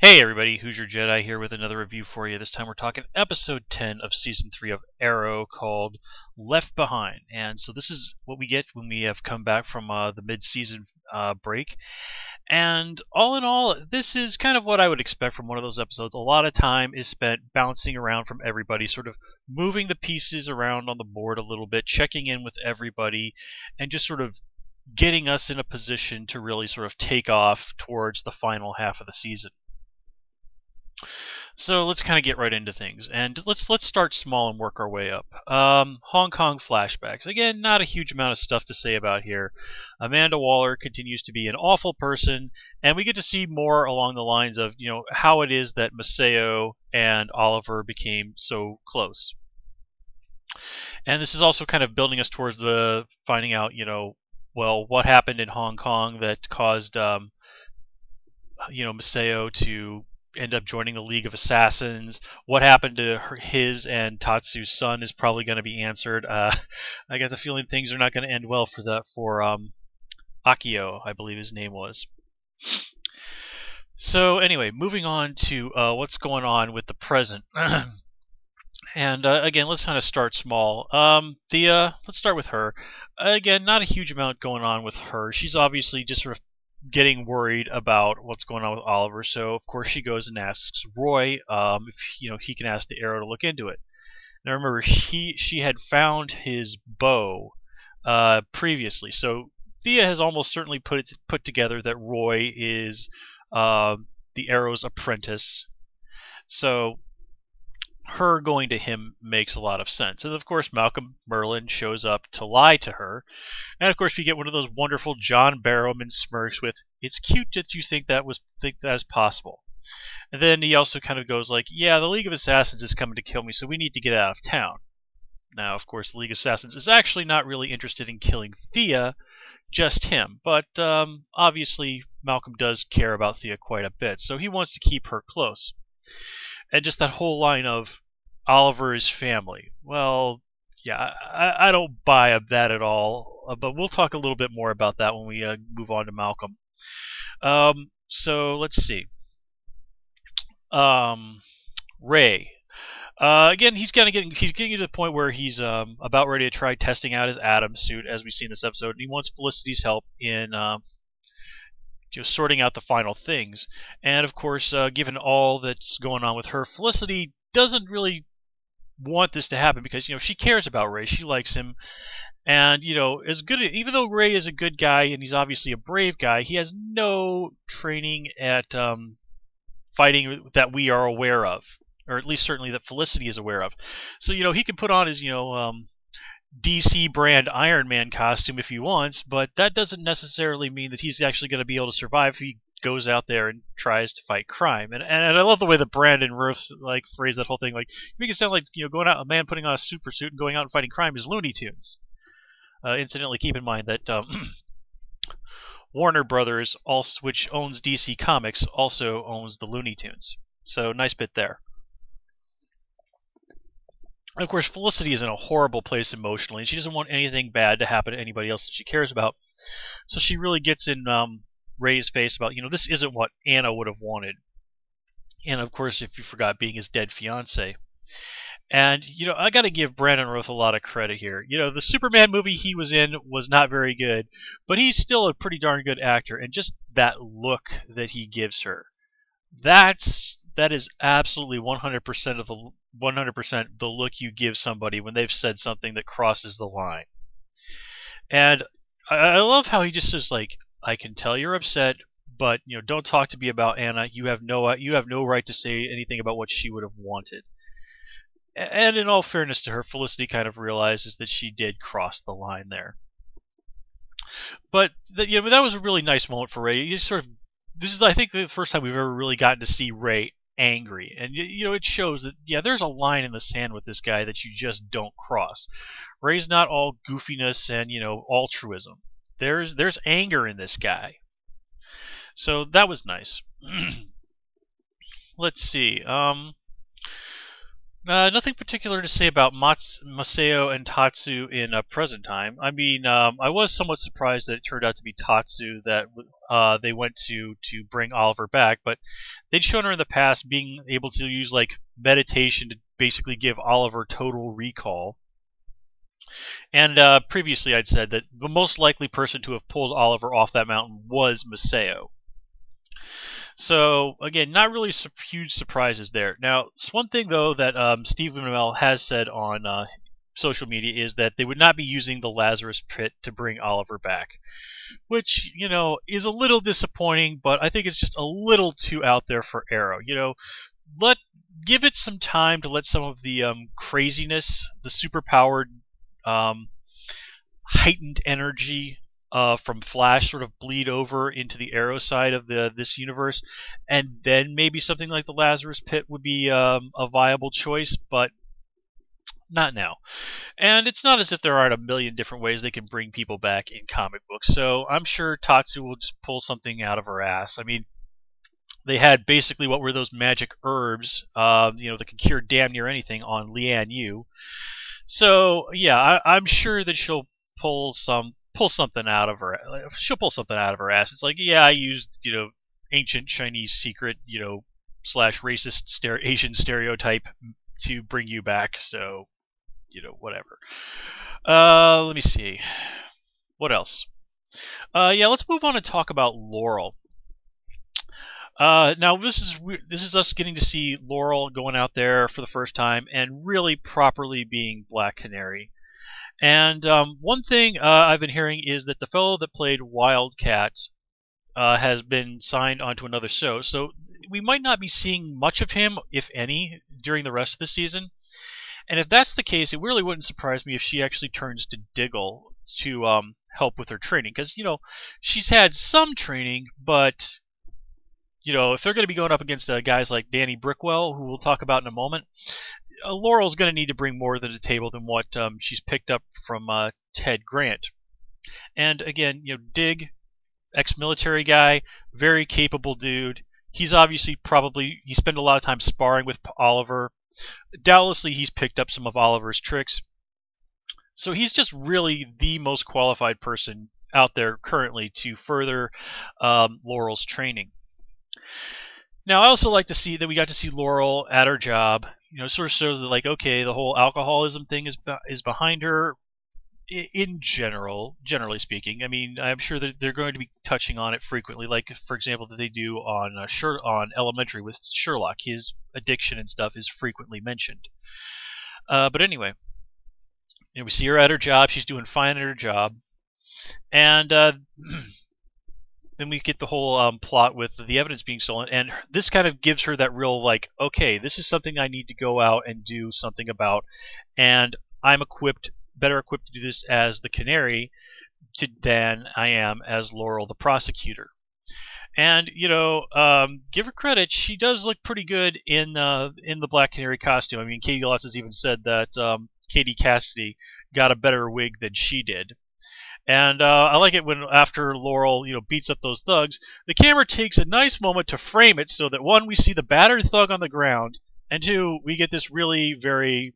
Hey everybody, Hoosier Jedi here with another review for you. This time we're talking episode 10 of season 3 of Arrow called Left Behind. And so this is what we get when we have come back from the mid-season break. And all in all, this is kind of what I would expect from one of those episodes. A lot of time is spent bouncing around from everybody, sort of moving the pieces around on the board a little bit, checking in with everybody, and just sort of getting us in a position to really sort of take off towards the final half of the season. So let's kind of get right into things, and let's start small and work our way up. Hong Kong flashbacks. Again, not a huge amount of stuff to say about here. Amanda Waller continues to be an awful person, and we get to see more along the lines of how it is that Maceo and Oliver became so close. And this is also kind of building us towards the finding out, well, what happened in Hong Kong that caused Maceo to end up joining the League of Assassins. What happened to his and Tatsu's son is probably going to be answered. I got the feeling things are not going to end well for Akio, I believe his name was. So anyway, moving on to what's going on with the present. And again, let's kind of start small. Let's start with her. Again, not a huge amount going on with her. She's obviously just sort of getting worried about what's going on with Oliver, so of course she goes and asks Roy if he can ask the Arrow to look into it. Now remember, she had found his bow previously, so Thea has almost certainly put together that Roy is the Arrow's apprentice. So her going to him makes a lot of sense. And of course Malcolm Merlyn shows up to lie to her. And of course we get one of those wonderful John Barrowman smirks with, "It's cute that you think that is possible." And then he also kind of goes like, "Yeah, the League of Assassins is coming to kill me, so we need to get out of town." Now, of course, the League of Assassins is actually not really interested in killing Thea, just him. But obviously Malcolm does care about Thea quite a bit, so he wants to keep her close. And just that whole line of Oliver is family. Well, yeah, I don't buy that at all. But we'll talk a little bit more about that when we move on to Malcolm. So let's see. Ray. Again, he's getting to the point where he's about ready to try testing out his Atom suit, as we see in this episode. And he wants Felicity's help in just sorting out the final things. And of course, given all that's going on with her, Felicity doesn't really want this to happen because she cares about Ray. She likes him, and even though Ray is a good guy and he's obviously a brave guy, he has no training at fighting that we are aware of, or at least certainly that Felicity is aware of. So he can put on his DC brand Iron Man costume if he wants, but that doesn't necessarily mean that he's actually going to be able to survive if he goes out there and tries to fight crime. And I love the way that Brandon Routh phrased that whole thing. Like, you make it sound like going out, a man putting on a super suit and going out and fighting crime is Looney Tunes. Incidentally, keep in mind that Warner Brothers, which owns DC Comics, also owns the Looney Tunes. So nice bit there. Of course, Felicity is in a horrible place emotionally, and she doesn't want anything bad to happen to anybody else that she cares about. So she really gets in Ray's face about, this isn't what Anna would have wanted. And of course, if you forgot, being his dead fiance. And, I got to give Brandon Routh a lot of credit here. The Superman movie he was in was not very good, but he's still a pretty darn good actor. And just that look that he gives her, that is absolutely 100% the look you give somebody when they've said something that crosses the line. And I love how he just says, like, "I can tell you're upset, but don't talk to me about Anna. You have no right to say anything about what she would have wanted." And in all fairness to her, Felicity kind of realizes that she did cross the line there. But that was a really nice moment for Ray. This is, I think, the first time we've ever really gotten to see Ray angry, and it shows that there's a line in the sand with this guy that you just don't cross. Ray's not all goofiness and altruism. There's anger in this guy, so that was nice. Let's see. Nothing particular to say about Maseo and Tatsu in present time. I mean, I was somewhat surprised that it turned out to be Tatsu that they went to bring Oliver back, but they'd shown her in the past being able to use like meditation to basically give Oliver total recall. And previously, I'd said that the most likely person to have pulled Oliver off that mountain was Maseo. So again, not really huge surprises there. Now, one thing though that Stephen Amell has said on social media is that they would not be using the Lazarus Pit to bring Oliver back, which is a little disappointing. But I think it's just a little too out there for Arrow. Let give it some time to let some of the craziness, the superpowered, heightened energy from Flash sort of bleed over into the Arrow side of this universe, and then maybe something like the Lazarus Pit would be a viable choice, but not now. And it's not as if there aren't a million different ways they can bring people back in comic books, so I'm sure Tatsu will just pull something out of her ass. I mean, they had basically what were those magic herbs, that can cure damn near anything on Lian Yu. So yeah, I'm sure that she'll pull something out of her. She'll pull something out of her ass. It's like, yeah, I used ancient Chinese secret slash racist Asian stereotype to bring you back. So whatever. Let me see. What else? Yeah, let's move on and talk about Laurel. Now this is us getting to see Laurel going out there for the first time and really properly being Black Canary. And one thing I've been hearing is that the fellow that played Wildcat has been signed onto another show, so we might not be seeing much of him, if any, during the rest of the season. And if that's the case, it really wouldn't surprise me if she actually turns to Diggle to help with her training, because she's had some training, but if they're going to be going up against guys like Danny Brickwell, who we'll talk about in a moment, Laurel's going to need to bring more to the table than what she's picked up from Ted Grant. And again, Dig, ex-military guy, very capable dude. He's obviously he spent a lot of time sparring with Oliver. Doubtlessly, he's picked up some of Oliver's tricks. So he's just really the most qualified person out there currently to further Laurel's training. Now, I also like to see that we got to see Laurel at her job. Sort of shows that, like, okay, the whole alcoholism thing is behind her. In generally speaking, I mean, I'm sure that they're going to be touching on it frequently, like, for example, that they do on Elementary with Sherlock. His addiction and stuff is frequently mentioned. But anyway, we see her at her job. She's doing fine at her job, and then we get the whole plot with the evidence being stolen, and this kind of gives her that real, like, okay, this is something I need to go out and do something about, and I'm better equipped to do this as the Canary than I am as Laurel the prosecutor. And give her credit, she does look pretty good in the Black Canary costume. I mean, Katie Lotz has even said that Katie Cassidy got a better wig than she did. And I like it when after Laurel, beats up those thugs, the camera takes a nice moment to frame it so that, one, we see the battered thug on the ground, and two, we get this really very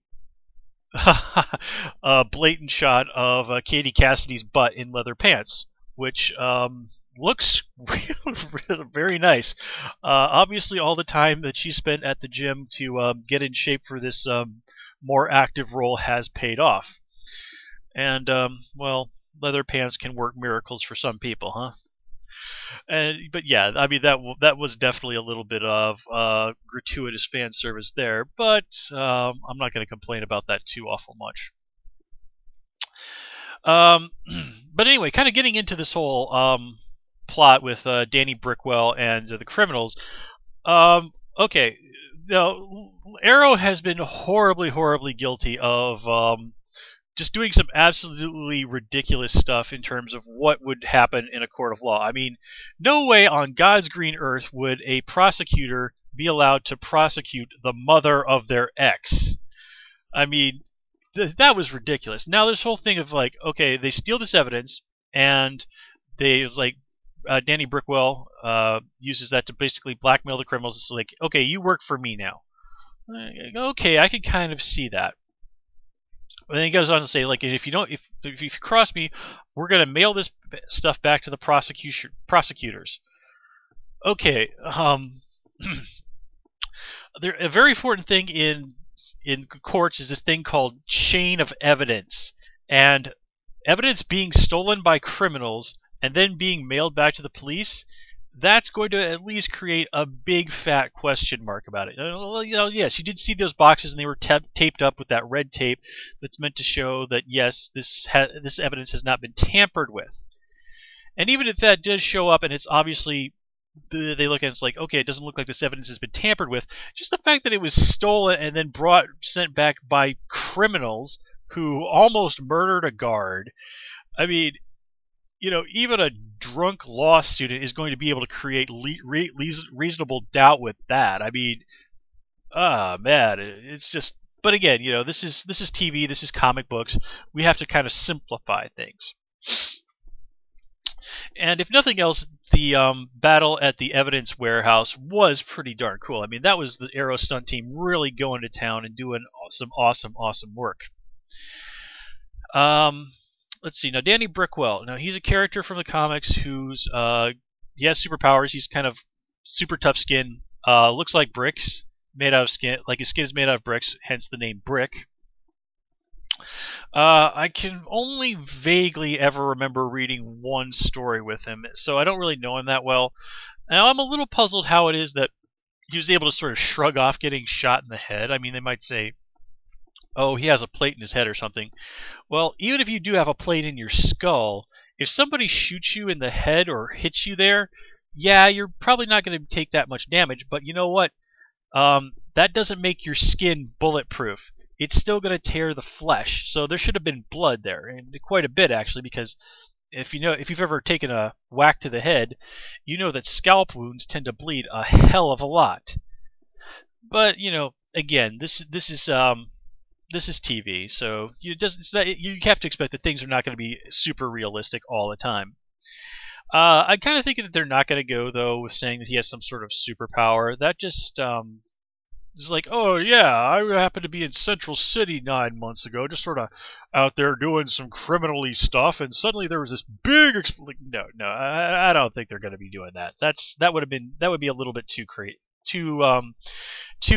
blatant shot of Katie Cassidy's butt in leather pants, which looks very nice. Obviously, all the time that she spent at the gym to get in shape for this more active role has paid off. And, well, leather pants can work miracles for some people, huh? But yeah, I mean, that was definitely a little bit of gratuitous fan service there, but I'm not going to complain about that too awful much. But anyway, kind of getting into this whole plot with Danny Brickwell and the criminals. Okay, now Arrow has been horribly, horribly guilty of just doing some absolutely ridiculous stuff in terms of what would happen in a court of law. I mean, no way on God's green earth would a prosecutor be allowed to prosecute the mother of their ex. I mean, that was ridiculous. Now, this whole thing of, like, okay, they steal this evidence, and they, like, Danny Brickwell uses that to basically blackmail the criminals. It's like, okay, you work for me now. Okay, I can kind of see that. And then he goes on to say, like, if you cross me, we're gonna mail this stuff back to the prosecutors. Okay, a very important thing in courts is this thing called chain of evidence, and evidence being stolen by criminals and then being mailed back to the police. That's going to at least create a big fat question mark about it. Yes, you did see those boxes, and they were taped up with that red tape that's meant to show that yes, this evidence has not been tampered with. And even if that does show up, and it's obviously they look at it, it's like, okay, it doesn't look like this evidence has been tampered with. Just the fact that it was stolen and then sent back by criminals who almost murdered a guard. I mean, even a drunk law student is going to be able to create reasonable doubt with that. I mean, man, it's just. But again, this is TV, this is comic books. We have to kind of simplify things. And if nothing else, the battle at the evidence warehouse was pretty darn cool. I mean, that was the Arrow stunt team really going to town and doing some awesome work. Let's see. Now, Danny Brickwell. Now, he's a character from the comics who's he has superpowers. He's kind of super tough skin. Looks like bricks, made out of skin. Like his skin is made out of bricks, hence the name Brick. I can only vaguely ever remember reading one story with him, so I don't really know him that well. Now, I'm a little puzzled how it is that he was able to sort of shrug off getting shot in the head. I mean, they might say, oh, he has a plate in his head or something. Well, even if you do have a plate in your skull, if somebody shoots you in the head or hits you there, yeah, you're probably not going to take that much damage, but you know what? That doesn't make your skin bulletproof. It's still going to tear the flesh, so there should have been blood there, and quite a bit actually, because if you've ever taken a whack to the head, you know that scalp wounds tend to bleed a hell of a lot. But again, this is TV, so you have to expect that things are not going to be super realistic all the time. I kind of think that they're not going to go though with saying that he has some sort of superpower. That just is like, oh yeah, I happened to be in Central City 9 months ago, just sort of out there doing some criminally stuff, and suddenly there was this big no, I don't think they're going to be doing that. That would be a little bit too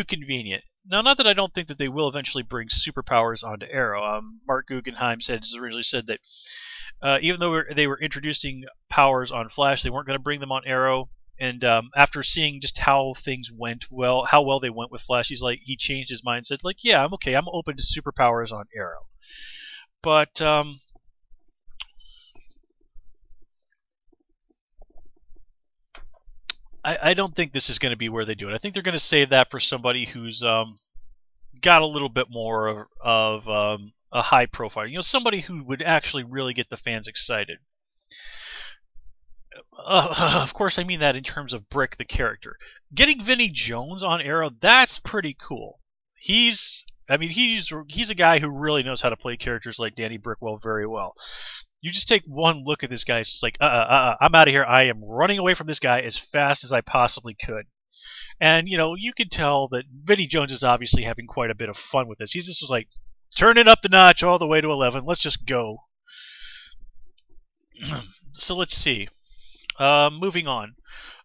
convenient. Now, not that I don't think that they will eventually bring superpowers onto Arrow. Mark Guggenheim originally said that even though they were introducing powers on Flash, they weren't going to bring them on Arrow. And after seeing just how things went, how well they went with Flash, he changed his mind and said, like, yeah, I'm okay. I'm open to superpowers on Arrow. But I don't think this is going to be where they do it. I think they're going to save that for somebody who's got a little bit more of a high profile. Somebody who would actually really get the fans excited. Of course, I mean that in terms of Brick, the character. Getting Vinnie Jones on Arrow, that's pretty cool. He's a guy who really knows how to play characters like Danny Brickwell very well. You just take one look at this guy, it's just like, I'm out of here. I am running away from this guy as fast as I possibly could. And, you can tell that Vinnie Jones is obviously having quite a bit of fun with this. He's just like, turn it up the notch all the way to 11. Let's just go. So let's see. Moving on.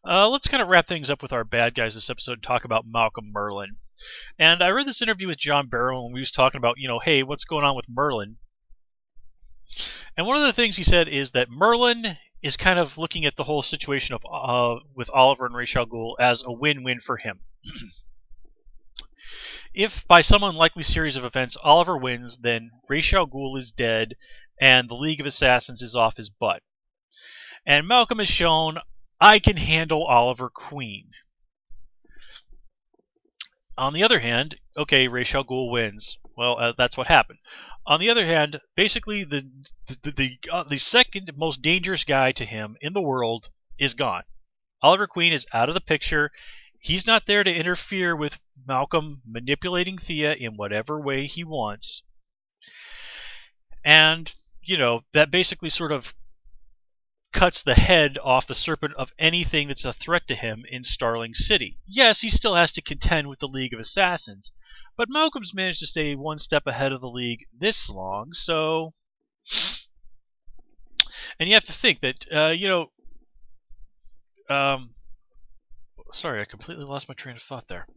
Let's kind of wrap things up with our bad guys this episode and talk about Malcolm Merlyn. And I read this interview with John Barrow when we was talking about, hey, what's going on with Merlyn? And one of the things he said is that Merlyn is kind of looking at the whole situation of with Oliver and Ra's al Ghul as a win-win for him. If by some unlikely series of events Oliver wins, then Ra's al Ghul is dead and the League of Assassins is off his butt. And Malcolm has shown, I can handle Oliver Queen. On the other hand, okay, Ra's al Ghul wins. Well, that's what happened. On the other hand, basically the second most dangerous guy to him in the world is gone. Oliver Queen is out of the picture. He's not there to interfere with Malcolm manipulating Thea in whatever way he wants. And, that basically sort of cuts the head off the serpent of anything that's a threat to him in Starling City. Yes, he still has to contend with the League of Assassins, but Malcolm's managed to stay one step ahead of the League this long, so... And you have to think that, sorry, I completely lost my train of thought there.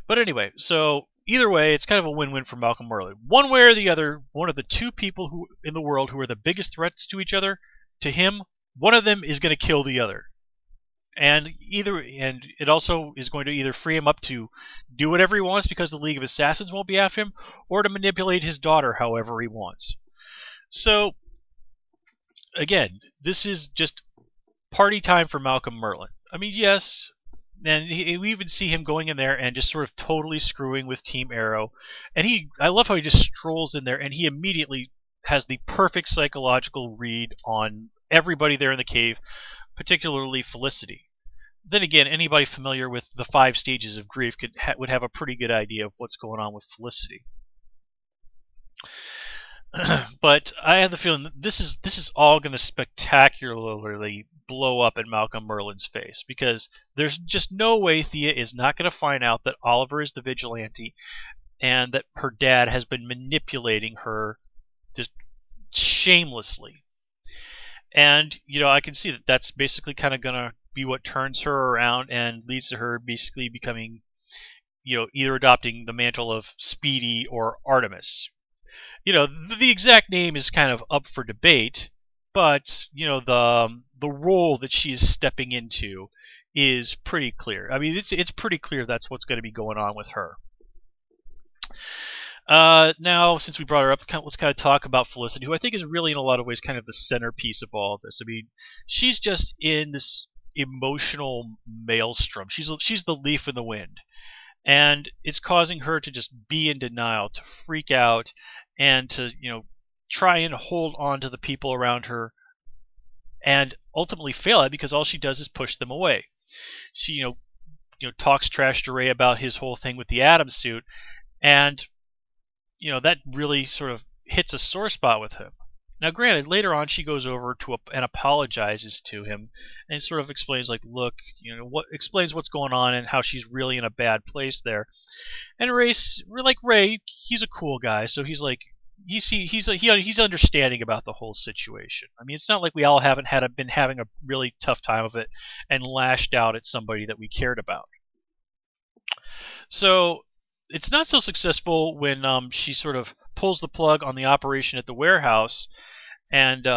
But anyway, so either way, it's kind of a win-win for Malcolm Merlyn. One way or the other, one of the two people who in the world who are the biggest threats to each other, to him, one of them is going to kill the other. And it also is going to either free him up to do whatever he wants because the League of Assassins won't be after him, or to manipulate his daughter however he wants. So, again, this is just party time for Malcolm Merlyn. I mean, yes, and we even see him going in there and just sort of totally screwing with Team Arrow. And I love how he just strolls in there and he immediately has the perfect psychological read on everybody there in the cave, particularly Felicity. Then again, anybody familiar with the 5 stages of grief would have a pretty good idea of what's going on with Felicity. But I have the feeling that this is all going to spectacularly blow up in Malcolm Merlyn's face, because there's just no way Thea is not going to find out that Oliver is the vigilante and that her dad has been manipulating her just shamelessly. And I can see that that's basically kind of going to be what turns her around and leads to her basically becoming, either adopting the mantle of Speedy or Artemis. The exact name is kind of up for debate, but the role that she is stepping into is pretty clear. I mean, it's pretty clear that's what's going to be going on with her. Now, since we brought her up, let's kind of talk about Felicity, who I think is really in a lot of ways kind of the centerpiece of all of this. I mean, she's just in this emotional maelstrom. She's the leaf in the wind. And it's causing her to just be in denial, to freak out, and to, try and hold on to the people around her, and ultimately fail at it because all she does is push them away. She, talks trash to Ray about his whole thing with the Atom suit, and, that really sort of hits a sore spot with him. Now, granted, later on she goes over and apologizes to him and sort of explains, like, look, explains what's going on and how she's really in a bad place there. And Ray, he's a cool guy, so he's like, he's understanding about the whole situation. I mean, it's not like we all been having a really tough time of it and lashed out at somebody that we cared about. So it's not so successful when she sort of pulls the plug on the operation at the warehouse, and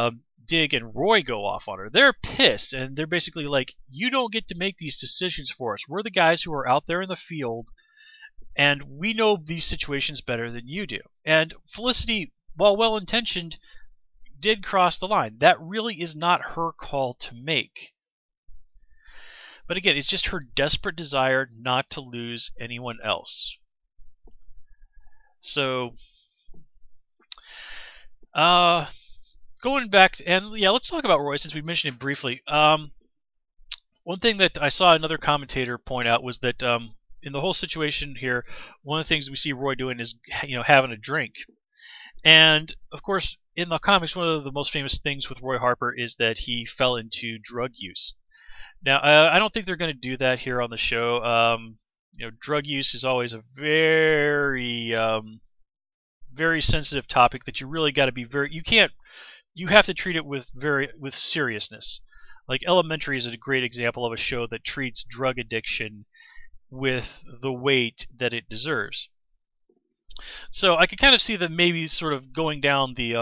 Dig and Roy go off on her. They're pissed, and they're basically like, you don't get to make these decisions for us. We're the guys who are out there in the field, and we know these situations better than you do. And Felicity, while well-intentioned, did cross the line. That really is not her call to make. But again, it's just her desperate desire not to lose anyone else. So, going back, let's talk about Roy since we mentioned him briefly. One thing that I saw another commentator point out was that in the whole situation here, one of the things we see Roy doing is, having a drink. And, of course, in the comics, one of the most famous things with Roy Harper is that he fell into drug use. Now, I don't think they're going to do that here on the show. Drug use is always a very, very sensitive topic that you really got to be you have to treat it with seriousness. Like Elementary is a great example of a show that treats drug addiction with the weight that it deserves. So I could kind of see them maybe sort of going down the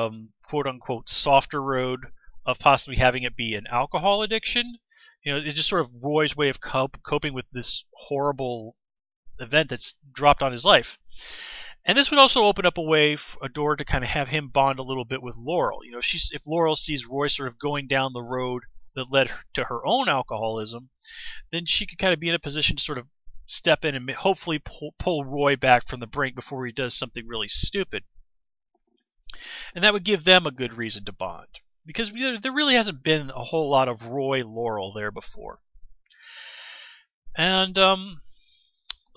quote-unquote softer road of possibly having it be an alcohol addiction. It's just sort of Roy's way of coping with this horrible event that's dropped on his life. And this would also open up a door to kind of have him bond a little bit with Laurel. If Laurel sees Roy sort of going down the road that led to her own alcoholism, then she could kind of be in a position to sort of step in and hopefully pull Roy back from the brink before he does something really stupid. And that would give them a good reason to bond. Because there really hasn't been a whole lot of Roy Laurel there before. And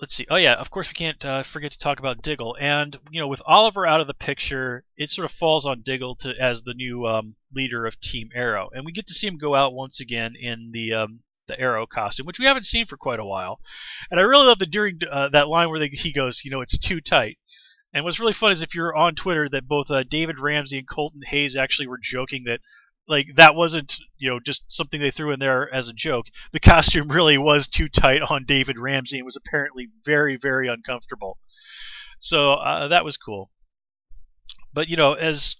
let's see. Oh yeah, of course we can't forget to talk about Diggle. And with Oliver out of the picture, it sort of falls on Diggle as the new leader of Team Arrow, and we get to see him go out once again in the Arrow costume, which we haven't seen for quite a while. And I really love that during that line where he goes, it's too tight. And what's really fun is if you're on Twitter that both David Ramsey and Colton Hayes actually were joking that like that wasn't just something they threw in there as a joke. The costume really was too tight on David Ramsey and was apparently very, very uncomfortable. So that was cool. But as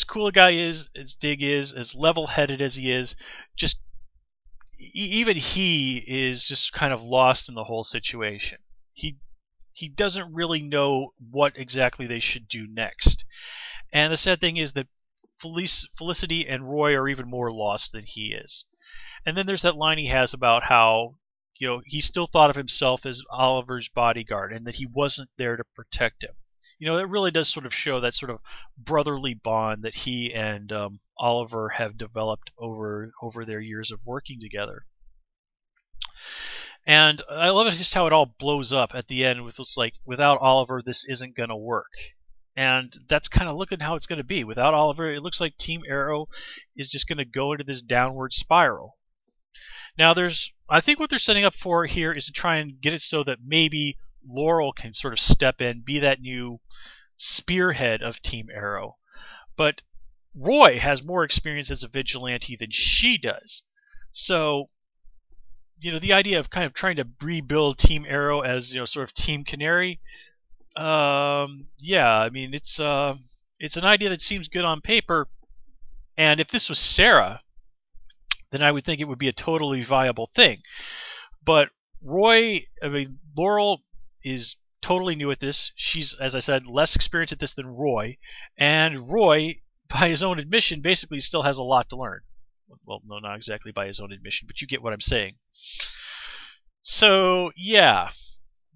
cool a guy is, as Dig is, as level-headed as he is, just even he is just kind of lost in the whole situation. He doesn't really know what exactly they should do next. And the sad thing is that Felicity and Roy are even more lost than he is. And then there's that line he has about how he still thought of himself as Oliver's bodyguard and that he wasn't there to protect him. That really does sort of show that sort of brotherly bond that he and Oliver have developed over their years of working together. And I love it just how it all blows up at the end with it's like, without Oliver, this isn't going to work. And that's kind of looking how it's going to be. Without Oliver, it looks like Team Arrow is just going to go into this downward spiral. Now, I think what they're setting up for here is to try and get it so that maybe Laurel can sort of step in, be that new spearhead of Team Arrow. But Roy has more experience as a vigilante than she does. So, the idea of kind of trying to rebuild Team Arrow as, sort of Team Canary, yeah, I mean, it's an idea that seems good on paper, and if this was Sarah, then I would think it would be a totally viable thing. But Laurel is totally new at this. She's, as I said, less experienced at this than Roy, and Roy, by his own admission, basically still has a lot to learn. Well, no, not exactly by his own admission, but you get what I'm saying. So, yeah.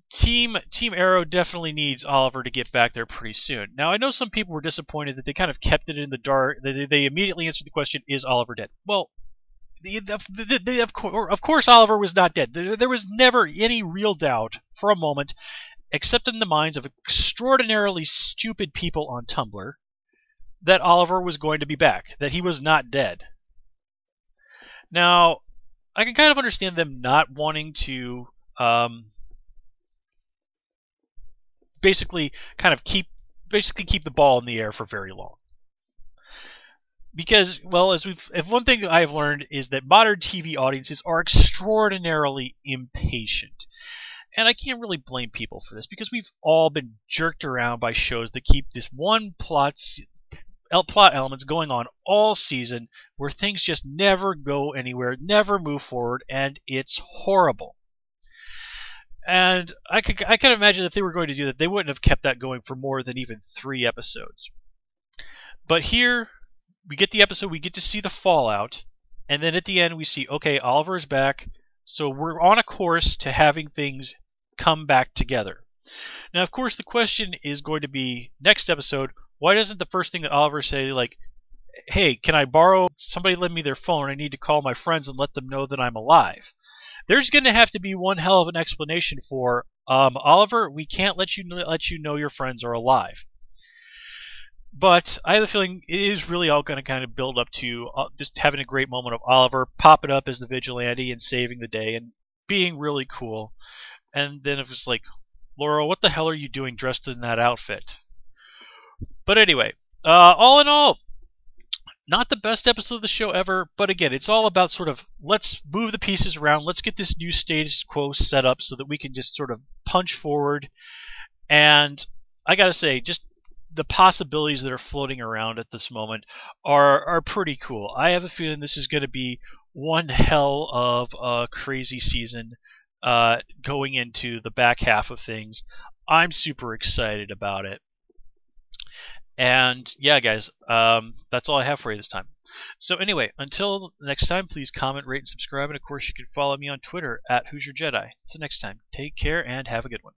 Team Arrow definitely needs Oliver to get back there pretty soon. Now, I know some people were disappointed that they kind of kept it in the dark. They immediately answered the question, is Oliver dead? Well, of course Oliver was not dead. There was never any real doubt for a moment, except in the minds of extraordinarily stupid people on Tumblr, that Oliver was going to be back, that he was not dead. Now, I can kind of understand them not wanting to basically keep the ball in the air for very long. Because, well, if one thing I've learned is that modern TV audiences are extraordinarily impatient. And I can't really blame people for this, because we've all been jerked around by shows that keep this one plot elements going on all season, where things just never go anywhere, never move forward, and it's horrible. And I can imagine if they were going to do that, they wouldn't have kept that going for more than even 3 episodes. But here, we get the episode, we get to see the fallout, and then at the end we see, okay, Oliver is back, so we're on a course to having things come back together. Now, of course, the question is going to be, next episode, why doesn't the first thing that Oliver say, like, hey, can I borrow, somebody lend me their phone, I need to call my friends and let them know that I'm alive? There's going to have to be one hell of an explanation for, Oliver, we can't let you know your friends are alive. But I have a feeling it is really all going to kind of build up to just having a great moment of Oliver popping up as the vigilante and saving the day and being really cool. And then it was like, Laurel, what the hell are you doing dressed in that outfit? But anyway, all in all, not the best episode of the show ever, but again, it's all about sort of, let's move the pieces around, let's get this new status quo set up so that we can just sort of punch forward. And I gotta say, just the possibilities that are floating around at this moment are pretty cool. I have a feeling this is going to be one hell of a crazy season going into the back half of things. I'm super excited about it. And yeah, guys, that's all I have for you this time. So anyway, until next time, please comment, rate, and subscribe. And of course, you can follow me on Twitter at Hoosier Jedi. Until next time, take care and have a good one.